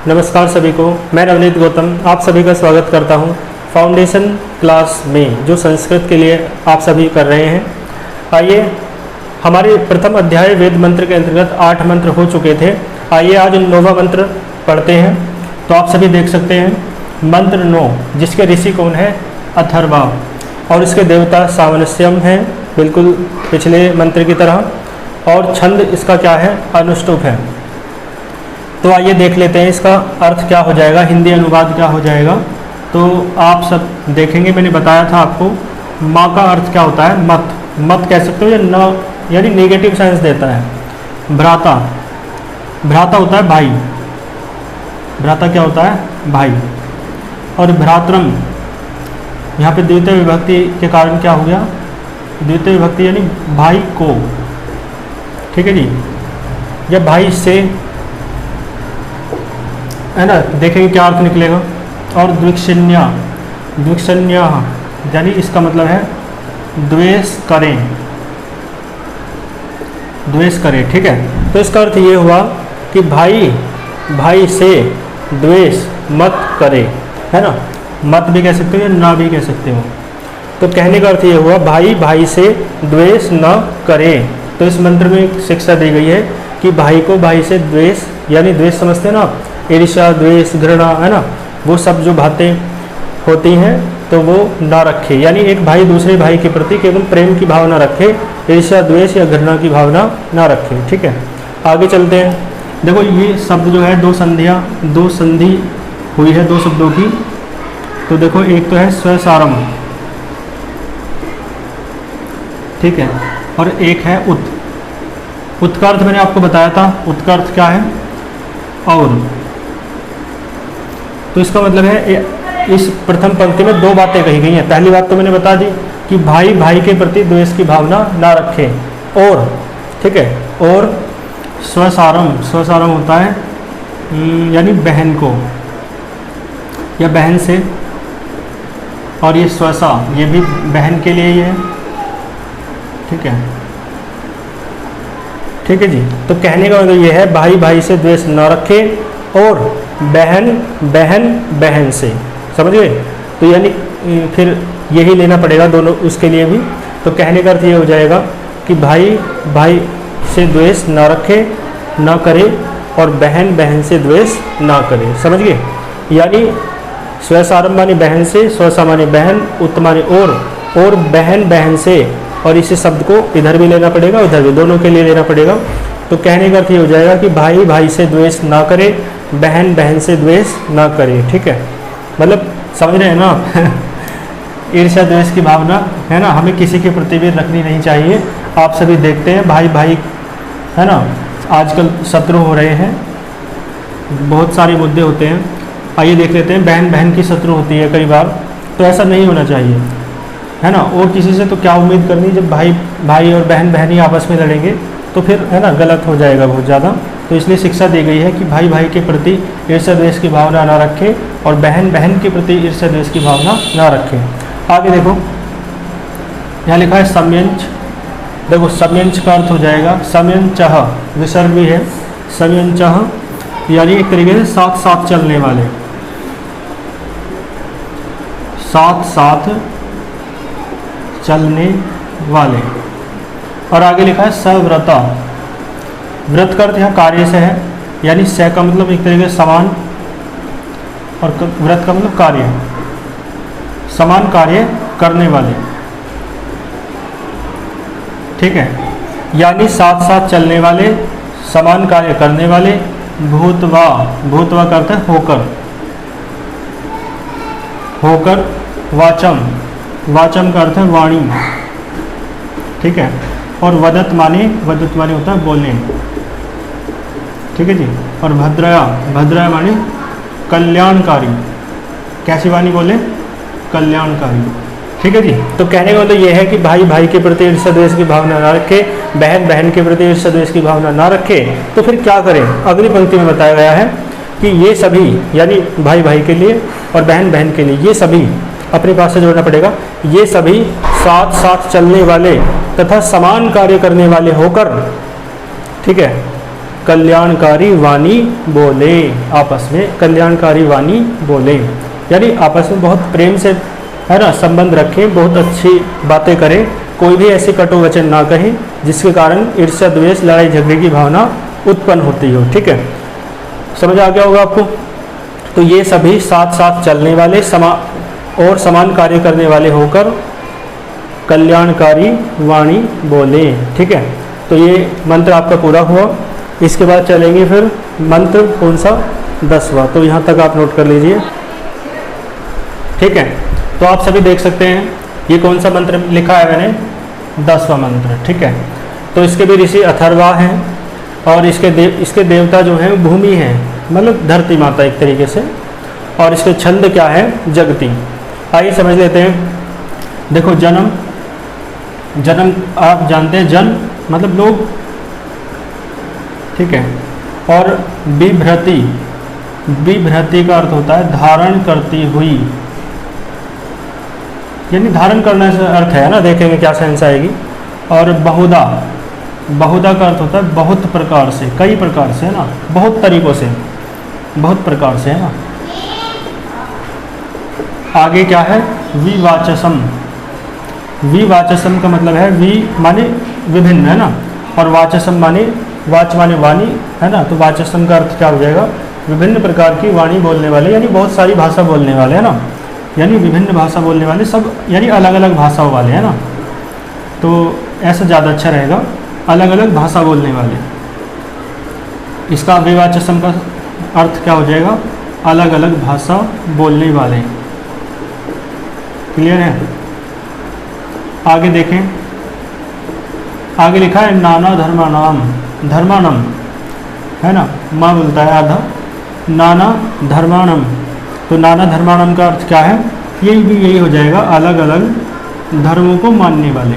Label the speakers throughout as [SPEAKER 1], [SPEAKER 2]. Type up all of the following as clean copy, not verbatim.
[SPEAKER 1] नमस्कार सभी को, मैं नवनीत गौतम आप सभी का स्वागत करता हूं फाउंडेशन क्लास में जो संस्कृत के लिए आप सभी कर रहे हैं। आइए, हमारे प्रथम अध्याय वेद मंत्र के अंतर्गत 8 मंत्र हो चुके थे। आइए आज 9वां मंत्र पढ़ते हैं। तो आप सभी देख सकते हैं मंत्र 9, जिसके ऋषि कौन है? अथर्वा, और इसके देवता सामनस्यम हैं, बिल्कुल पिछले मंत्र की तरह। और छंद इसका क्या है? अनुष्टुप है। तो आइए देख लेते हैं इसका अर्थ क्या हो जाएगा, हिंदी अनुवाद क्या हो जाएगा। तो आप सब देखेंगे, मैंने बताया था आपको माँ का अर्थ क्या होता है? मत, मत कह सकते हो, या न यानी नेगेटिव सेंस देता है। भ्राता, भ्राता होता है भाई, भ्राता क्या होता है? भाई। और भ्रातरम, यहाँ पे द्वितीय विभक्ति के कारण क्या हो गया? द्वितीय विभक्ति यानी भाई को, ठीक है जी, या भाई से, है ना। देखेंगे क्या अर्थ निकलेगा। और द्विक्षण्या, द्विक्षण्या यानी इसका मतलब है द्वेष करें, द्वेष करें, ठीक है। तो इसका अर्थ ये हुआ कि भाई भाई से द्वेष मत करे, है ना। मत भी कह सकते हो या ना भी कह सकते हो। तो कहने का अर्थ ये हुआ भाई भाई से द्वेष न करे। तो इस मंत्र में एक शिक्षा दी गई है कि भाई को भाई से द्वेष, यानी द्वेष समझते हैं ना आप, ईर्ष्या, द्वेष, घृणा, है ना, वो सब जो बातें होती हैं तो वो ना रखे। यानी एक भाई दूसरे भाई के प्रति केवल प्रेम की भावना रखे, ईर्ष्या, द्वेष या घृणा की भावना ना रखे, ठीक है। आगे चलते हैं। देखो ये शब्द जो है दो संधि हुई है 2 शब्दों की। तो देखो एक तो है स्वसारम, ठीक है, और एक है उत। उत का अर्थ मैंने आपको बताया था, उत का अर्थ क्या है? और। तो इसका मतलब है इस प्रथम पंक्ति में 2 बातें कही गई हैं। पहली बात तो मैंने बता दी कि भाई भाई के प्रति द्वेष की भावना ना रखे, और, ठीक है, और स्वसारम, स्वसारम होता है यानी बहन को या बहन से, और ये स्वसा ये भी बहन के लिए ही है, ठीक है, ठीक है जी। तो कहने का मतलब ये है भाई भाई से द्वेष न रखे और बहन बहन बहन से, समझ गए। तो यानी फिर यही लेना पड़ेगा दोनों उसके लिए भी। तो कहने का अर्थ ये हो जाएगा कि भाई भाई से द्वेष ना रखे, ना करे, और बहन बहन से द्वेष ना करे, समझ गए। यानी स्वसारम माने बहन से, स्वसा माने बहन, उत माने और बहन बहन से, और इसी शब्द को इधर भी लेना पड़ेगा उधर भी, दोनों के लिए लेना पड़ेगा। तो कहने का अर्थ ये हो जाएगा कि भाई भाई से द्वेष ना करे, बहन बहन से द्वेष ना करे, ठीक है। मतलब समझ रहे हैं ना आप ईर्ष्या द्वेष की भावना, है ना, हमें किसी के प्रति भी रखनी नहीं चाहिए। आप सभी देखते हैं भाई भाई, है ना, आजकल शत्रु हो रहे हैं, बहुत सारे मुद्दे होते हैं। आइए देख लेते हैं, बहन बहन की शत्रु होती है कई बार। तो ऐसा नहीं होना चाहिए, है ना। और किसी से तो क्या उम्मीद करनी, जब भाई भाई और बहन बहन ही आपस में लड़ेंगे तो फिर, है ना, गलत हो जाएगा बहुत ज़्यादा। तो इसलिए शिक्षा दी गई है कि भाई भाई के प्रति ईर्ष्या द्वेष की भावना ना रखे, और बहन बहन के प्रति ईर्ष्या द्वेष की भावना ना रखे। आगे देखो, यहाँ लिखा है समयंच। देखो समयंच का अर्थ हो जाएगा समयंचः, विसर्ग भी है, समयंचः यानी एक तरीके से साथ साथ चलने वाले, साथ साथ चलने वाले। और आगे लिखा है सव्रता। व्रत का अर्थ यहाँ कार्य से है, यानी स का मतलब एक तरीके से समान, और व्रत का मतलब कार्य, समान कार्य करने वाले, ठीक है। यानी साथ साथ चलने वाले, समान कार्य करने वाले। भूतवा, भूतवा का अर्थ है होकर, होकर। वाचम, वाचम का अर्थ है वाणी, ठीक है। और वदत माने होता है बोलने, ठीक है जी। और भद्रया, भद्रया माने कल्याणकारी, कैसी वाणी बोले? कल्याणकारी, ठीक है जी। तो कहने का मतलब ये है कि भाई भाई के प्रति ईर्ष्या द्वेष की भावना ना रखे, बहन बहन के प्रति ईर्ष्या द्वेष की भावना ना रखे। तो फिर क्या करें? अगली पंक्ति में बताया गया है कि ये सभी, यानी भाई भाई के लिए और बहन बहन के लिए, ये सभी अपने पास से जोड़ना पड़ेगा। ये सभी साथ साथ चलने वाले तथा समान कार्य करने वाले होकर, ठीक है, कल्याणकारी वाणी बोले, आपस में कल्याणकारी वाणी बोले, यानी आपस में बहुत प्रेम से, है ना, संबंध रखें, बहुत अच्छी बातें करें, कोई भी ऐसे कटु वचन ना कहें जिसके कारण ईर्ष्या द्वेष लड़ाई झगड़े की भावना उत्पन्न होती हो। ठीक है, समझ आ गया होगा आपको। तो ये सभी साथ साथ चलने वाले और समान कार्य करने वाले होकर कल्याणकारी वाणी बोले। ठीक है, तो ये मंत्र आपका पूरा हुआ। इसके बाद चलेंगे फिर मंत्र कौन सा, 10वां। तो यहाँ तक आप नोट कर लीजिए। ठीक है, तो आप सभी देख सकते हैं ये कौन सा मंत्र लिखा है मैंने, 10वां मंत्र। ठीक है, तो इसके भी ऋषि अथर्वा हैं और इसके देवता जो हैं भूमि हैं, मतलब धरती माता एक तरीके से, और इसके छंद क्या है, जगती। आइए समझ लेते हैं। देखो जन्म आप जानते हैं, जन मतलब लोग, ठीक है, और विभ्रति का अर्थ होता है धारण करती हुई, यानी धारण करने से अर्थ है ना, देखेंगे क्या सेंस आएगी। और बहुधा का अर्थ होता है बहुत प्रकार से, कई प्रकार से, है ना, बहुत तरीकों से, बहुत प्रकार से, है ना। आगे क्या है, विवाचसम का मतलब है वि माने विभिन्न, है ना, और वाचसम माने वाच माने वाणी, है ना। तो वाचसम का अर्थ क्या हो जाएगा, विभिन्न प्रकार की वाणी बोलने वाले, यानी बहुत सारी भाषा बोलने वाले, है ना, यानी विभिन्न भाषा बोलने वाले, सब यानी अलग अलग भाषाओं वाले, है ना। तो ऐसा ज़्यादा अच्छा रहेगा, अलग अलग भाषा बोलने वाले। इसका विवाचसम का अर्थ क्या हो जाएगा, अलग अलग भाषा बोलने वाले। क्लियर है। आगे देखें, आगे लिखा है नाना धर्मानम, है ना, माँ बोलता है आधा, नाना धर्मानम। तो नाना धर्मानम का अर्थ क्या है, यही हो जाएगा, अलग अलग धर्मों को मानने वाले।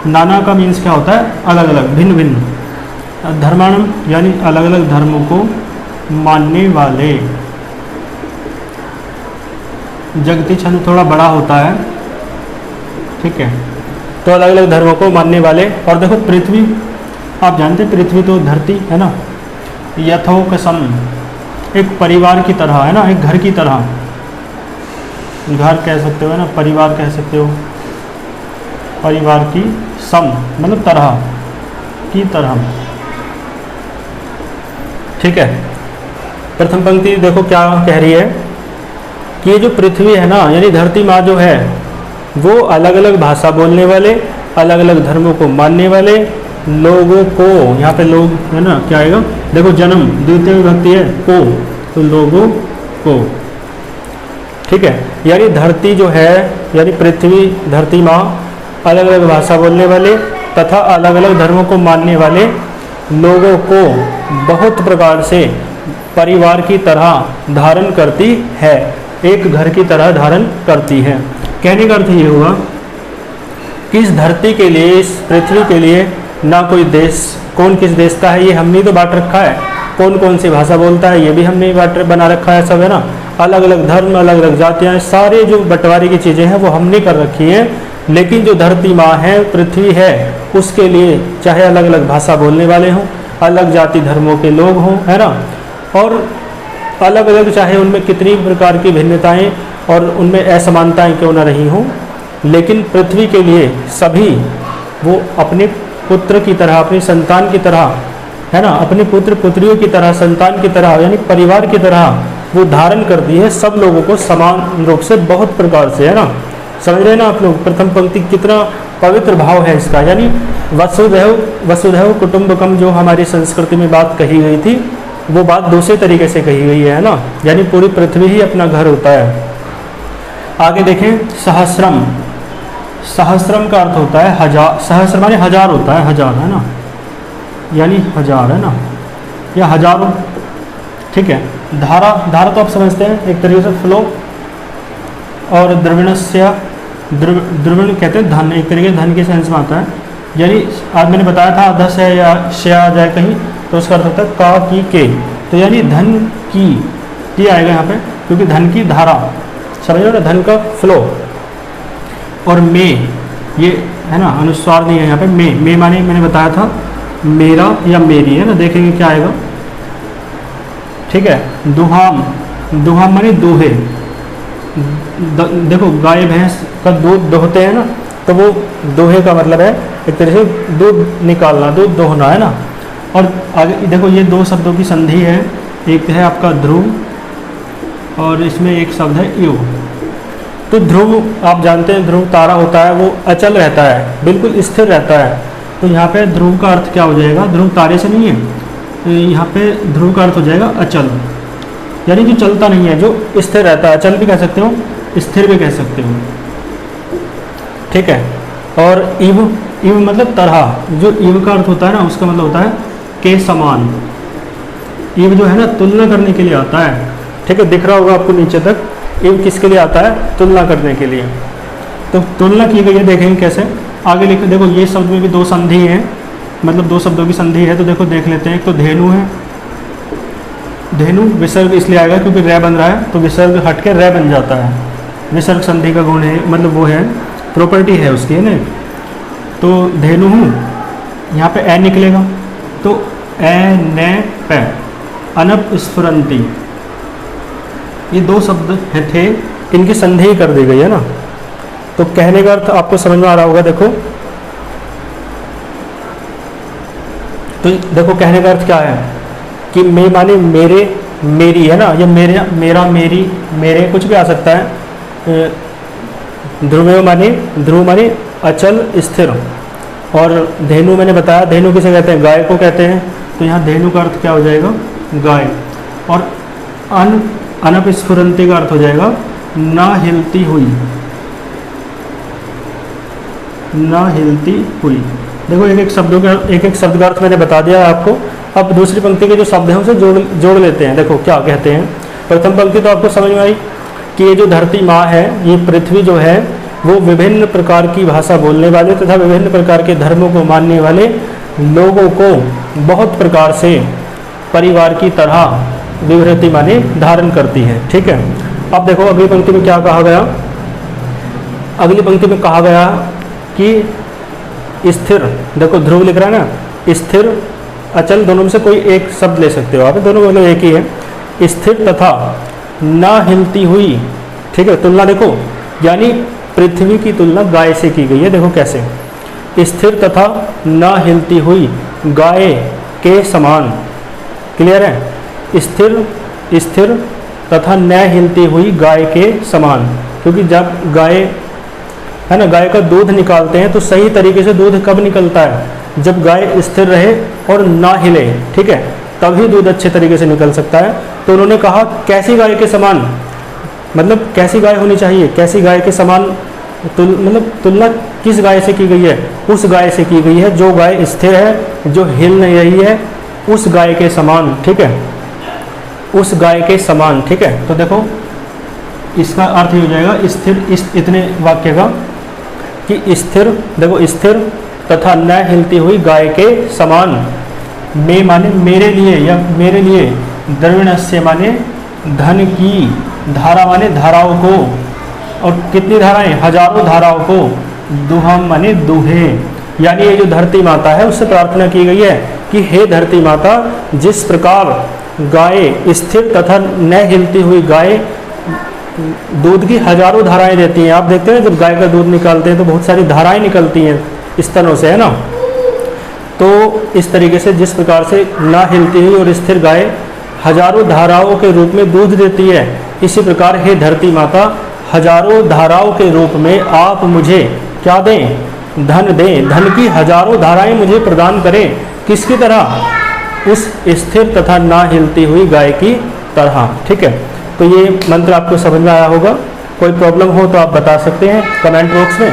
[SPEAKER 1] नाना का मीन्स क्या होता है, अलग अलग, भिन्न भिन्न। धर्मानम यानी अलग अलग धर्मों को मानने वाले। जगती छंद थोड़ा बड़ा होता है, ठीक है, तो अलग अलग धर्मों को मानने वाले। और देखो पृथ्वी, आप जानते हैं पृथ्वी तो धरती है ना, यथोकसम, एक परिवार की तरह, है ना, एक घर की तरह, घर कह सकते हो, है ना, परिवार कह सकते हो, परिवार की सम मतलब तरह की तरह। ठीक है, प्रथम पंक्ति देखो क्या कह रही है कि ये जो पृथ्वी है ना, यानी धरती माँ जो है, वो अलग अलग भाषा बोलने वाले, अलग अलग धर्मों को मानने वाले लोगों को, यहाँ पे लोग है ना, क्या आएगा, देखो जन्म द्वितीय विभक्ति है को, तो लोगों को। ठीक है, यानी धरती जो है, यानी पृथ्वी, धरती माँ, अलग अलग भाषा बोलने वाले तथा अलग अलग धर्मों को मानने वाले लोगों को बहुत प्रकार से परिवार की तरह धारण करती है, एक घर की तरह धारण करती है। कहने का अर्थ ये हुआ कि इस धरती के लिए, इस पृथ्वी के लिए ना कोई देश, कौन किस देश का है ये हमने तो बांट रखा है, कौन कौन सी भाषा बोलता है ये भी हमने बना रखा है, सब है ना, अलग अलग धर्म, अलग अलग जातियाँ, सारे जो बंटवारे की चीज़ें हैं वो हमने कर रखी हैं। लेकिन जो धरती माँ है, पृथ्वी है, उसके लिए चाहे अलग अलग भाषा बोलने वाले हों, अलग जाति धर्मों के लोग हों, है ना, और अलग अलग चाहे उनमें कितनी प्रकार की भिन्नताएं और उनमें असमानताएं क्यों न रही हों, लेकिन पृथ्वी के लिए सभी वो अपने पुत्र की तरह, अपनी संतान की तरह, है ना, अपने पुत्र पुत्रियों की तरह, संतान की तरह, यानी परिवार की तरह वो धारण करती है सब लोगों को समान रूप से, बहुत प्रकार से, है ना। समझ रहे हैं ना आप लोग, प्रथम पंक्ति कितना पवित्र भाव है इसका, यानी वसुधैव कुटुंबकम जो हमारी संस्कृति में बात कही गई थी, वो बात दूसरे तरीके से कही गई है ना, यानी पूरी पृथ्वी ही अपना घर होता है। आगे देखें, सहस्रम का अर्थ होता है हजार, सहस्र माने हजार होता है, हजार, है ना, यानी हजार, है ना, या हजारों। ठीक है, धारा तो आप समझते हैं, एक तरीके से फ्लो, और द्रविण कहते हैं धन, एक तरीके से धन के सेंस में आता है, यानी आज मैंने बताया था आधा से या शे आ जाए कहीं तो उसका अर्थ होता है का की के, तो यानी धन की आएगा यहाँ पे, क्योंकि धन की धारा, समझ लो ना, धन का फ्लो। और मे, ये है ना अनुस्वार नहीं है यहाँ पे, मे माने मैंने बताया था मेरा या मेरी, है ना, देखेंगे क्या आएगा। ठीक है, दुहाम, दुहाम माने दोहे। देखो गाय भैंस का दूध दोहते हैं ना, तो वो दोहे का मतलब है एक तरह से दूध निकालना, दूध दोहना, है ना। और आगे देखो ये दो शब्दों की संधि है, एक है आपका ध्रुव और इसमें एक शब्द है युग। तो ध्रुव आप जानते हैं, ध्रुव तारा होता है, वो अचल रहता है, बिल्कुल स्थिर रहता है। तो यहाँ पे ध्रुव का अर्थ क्या हो जाएगा, ध्रुव तारे से नहीं है, तो यहाँ पे ध्रुव का अर्थ हो जाएगा अचल, यानी जो चलता नहीं है, जो स्थिर रहता है। अचल भी कह सकते हो, स्थिर भी कह सकते हो। ठीक है, और इव, इव मतलब तरह, जो इव का अर्थ होता है ना, उसका मतलब होता है के समान। इव जो है ना, तुलना करने के लिए आता है। ठीक है, दिख रहा होगा आपको नीचे तक, इव किसके लिए आता है, तुलना करने के लिए। तो तुलना की गई है, देखेंगे कैसे। आगे लिखो, देखो ये शब्द में भी दो संधि हैं, मतलब दो शब्दों की संधि है। तो देखो देख लेते हैं, एक तो धेनु है, धेनु विसर्ग इसलिए आएगा क्योंकि रै बन रहा है, तो विसर्ग हट के रै बन जाता है। विसर्ग संधि का गुण है, मतलब वो है, प्रॉपर्टी है उसकी, है ना। तो धेनु हूँ, यहाँ पे ए निकलेगा, तो ए न पे, अनप स्फुरंती, ये दो शब्द थे, इनकी संधि कर दी गई है ना। तो कहने का अर्थ आपको समझ में आ रहा होगा। देखो तो देखो कहने का अर्थ क्या है कि मैं माने मेरे, मेरी, है ना, ये मेरे, मेरा, मेरी, मेरे, कुछ भी आ सकता है। ध्रुव माने, ध्रुव माने अचल स्थिर, और धेनु मैंने बताया, धेनु किसे कहते हैं, गाय को कहते हैं। तो यहाँ धेनु का अर्थ क्या हो जाएगा, गाय। और अनप स्फुरंती का अर्थ हो जाएगा ना हिलती हुई, ना हिलती हुई। देखो एक एक शब्दों का, एक एक शब्द का अर्थ मैंने बता दिया है आपको। अब दूसरी पंक्ति के जो शब्द हैं उसे जोड़ लेते हैं। देखो क्या कहते हैं। प्रथम पंक्ति तो आपको समझ में आई कि ये जो धरती माँ है, ये पृथ्वी जो है, वो विभिन्न प्रकार की भाषा बोलने वाले तथा विभिन्न प्रकार के धर्मों को मानने वाले लोगों को बहुत प्रकार से परिवार की तरह विवृति माने धारण करती है। ठीक है, अब देखो अगली पंक्ति में क्या कहा गया। अगली पंक्ति में कहा गया कि स्थिर, देखो ध्रुव लिख रहा है ना, स्थिर अचल दोनों में से कोई एक शब्द ले सकते हो आप, दोनों मतलब एक ही है। स्थिर तथा ना हिलती हुई, ठीक है, तुलना देखो, यानी पृथ्वी की तुलना गाय से की गई है। देखो कैसे, स्थिर तथा ना हिलती हुई गाय के समान। क्लियर है, स्थिर, स्थिर तथा न हिलती हुई गाय के समान, क्योंकि जब गाय, है ना, गाय का दूध निकालते हैं तो सही तरीके से दूध कब निकलता है, जब गाय स्थिर रहे और ना हिले। ठीक है, तभी दूध अच्छे तरीके से निकल सकता है। तो उन्होंने कहा कैसी गाय के समान, मतलब कैसी गाय होनी चाहिए, कैसी गाय के समान, मतलब तुलना किस गाय से की गई है, उस गाय से की गई है जो गाय स्थिर है, जो हिल नहीं रही है, उस गाय के समान। ठीक है, उस गाय के समान। ठीक है, तो देखो इसका अर्थ हो जाएगा स्थिर, इतने वाक्य का कि स्थिर, देखो स्थिर तथा न हिलती हुई गाय के समान। मैं माने मेरे लिए या मेरे लिए, द्रविणस्य माने धन की, धारा माने धाराओं को, और कितनी धाराएं, हजारों धाराओं को, दुहम माने दुहे, यानी ये जो धरती माता है उससे प्रार्थना की गई है कि हे धरती माता, जिस प्रकार गाय स्थिर तथा न हिलती हुई गाय दूध की हजारों धाराएं देती हैं। आप देखते हैं जब गाय का दूध निकालते हैं तो बहुत सारी धाराएं निकलती हैं स्तनों से, है ना। तो इस तरीके से जिस प्रकार से ना हिलती हुई और स्थिर गाय हजारों धाराओं के रूप में दूध देती है, इसी प्रकार हे धरती माता, हजारों धाराओं के रूप में आप मुझे क्या दें, धन दें, धन की हजारों धाराएं मुझे प्रदान करें। किसकी तरह, उस स्थिर तथा ना हिलती हुई गाय की तरह। ठीक है, तो ये मंत्र आपको समझ में आया होगा। कोई प्रॉब्लम हो तो आप बता सकते हैं कमेंट बॉक्स में।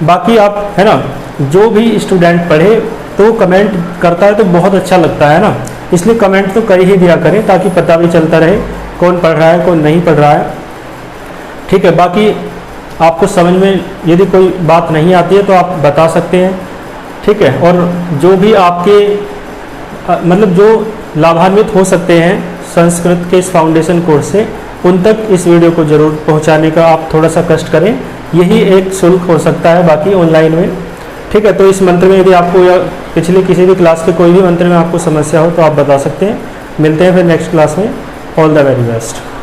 [SPEAKER 1] बाकी आप, है ना, जो भी स्टूडेंट पढ़े तो कमेंट करता है तो बहुत अच्छा लगता है ना, इसलिए कमेंट तो कर ही दिया करें ताकि पता भी चलता रहे कौन पढ़ रहा है कौन नहीं पढ़ रहा है। ठीक है, बाकी आपको समझ में यदि कोई बात नहीं आती है तो आप बता सकते हैं। ठीक है, और जो भी आपके मतलब जो लाभान्वित हो सकते हैं संस्कृत के इस फाउंडेशन कोर्स से, उन तक इस वीडियो को ज़रूर पहुंचाने का आप थोड़ा सा कष्ट करें। यही एक शुल्क हो सकता है बाकी ऑनलाइन में। ठीक है, तो इस मंत्र में यदि आपको या पिछले किसी भी क्लास के कोई भी मंत्र में आपको समस्या हो तो आप बता सकते हैं। मिलते हैं फिर नेक्स्ट क्लास में। All the very best.